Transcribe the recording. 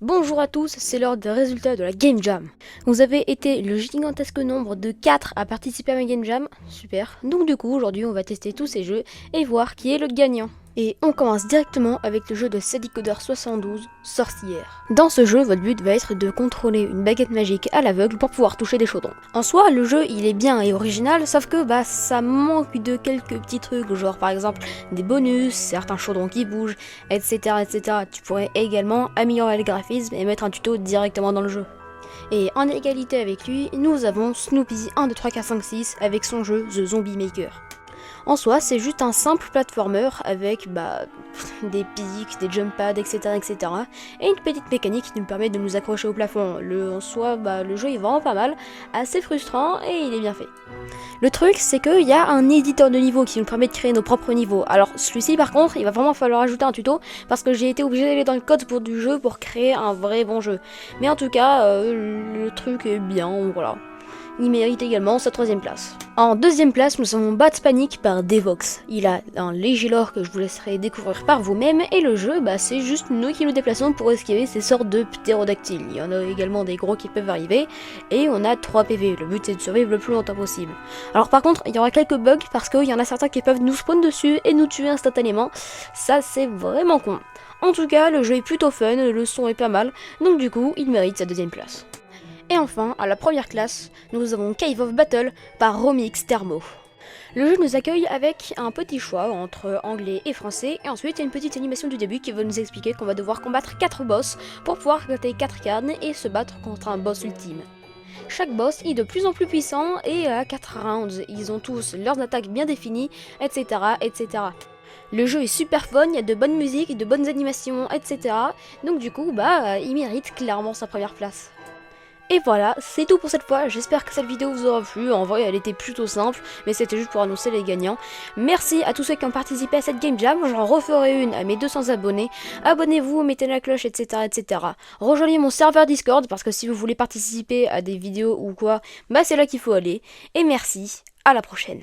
Bonjour à tous, c'est l'heure des résultats de la Game Jam. Vous avez été le gigantesque nombre de 4 à participer à ma Game Jam, super. Donc du coup, aujourd'hui on va tester tous ces jeux et voir qui est le gagnant. Et on commence directement avec le jeu de Sadicoder 72, Sorcière. Dans ce jeu, votre but va être de contrôler une baguette magique à l'aveugle pour pouvoir toucher des chaudrons. En soi, le jeu il est bien et original, sauf que ça manque de quelques petits trucs, genre par exemple des bonus, certains chaudrons qui bougent, etc. etc. Tu pourrais également améliorer les graphismes et mettre un tuto directement dans le jeu. Et en égalité avec lui, nous avons Snoopy 1, 2, 3, 4, 5, 6 avec son jeu The Zombie Maker. En soi, c'est juste un simple platformer avec des pics, des jump pads, etc., etc. Et une petite mécanique qui nous permet de nous accrocher au plafond. En soi, le jeu est vraiment pas mal, assez frustrant et il est bien fait. Le truc, c'est qu'il y a un éditeur de niveau qui nous permet de créer nos propres niveaux. Alors celui-ci par contre, il va vraiment falloir ajouter un tuto parce que j'ai été obligé d'aller dans le code du jeu pour créer un vrai bon jeu. Mais en tout cas, le truc est bien, voilà. Il mérite également sa 3ème place. En 2ème place, nous avons Bats Panic par Devox. Il a un léger lore que je vous laisserai découvrir par vous-même, et le jeu, c'est juste nous qui nous déplaçons pour esquiver ces sortes de ptérodactyles. Il y en a également des gros qui peuvent arriver, et on a 3 PV. Le but c'est de survivre le plus longtemps possible. Alors par contre, il y aura quelques bugs parce qu'il y en a certains qui peuvent nous spawn dessus et nous tuer instantanément. Ça c'est vraiment con. En tout cas, le jeu est plutôt fun, le son est pas mal, donc du coup, il mérite sa 2ème place. Et enfin, à la première classe, nous avons Cave of Battle par Romix Thermo. Le jeu nous accueille avec un petit choix entre anglais et français, et ensuite il y a une petite animation du début qui va nous expliquer qu'on va devoir combattre 4 boss pour pouvoir récolter 4 cartes et se battre contre un boss ultime. Chaque boss est de plus en plus puissant et à 4 rounds, ils ont tous leurs attaques bien définies, etc. etc. Le jeu est super fun, il y a de bonnes musiques, de bonnes animations, etc. Donc du coup, il mérite clairement sa première place. Et voilà, c'est tout pour cette fois, j'espère que cette vidéo vous aura plu, en vrai elle était plutôt simple, mais c'était juste pour annoncer les gagnants. Merci à tous ceux qui ont participé à cette Game Jam, j'en referai une à mes 200 abonnés, abonnez-vous, mettez la cloche, etc. etc. Rejoignez mon serveur Discord, parce que si vous voulez participer à des vidéos ou quoi, c'est là qu'il faut aller, et merci, à la prochaine.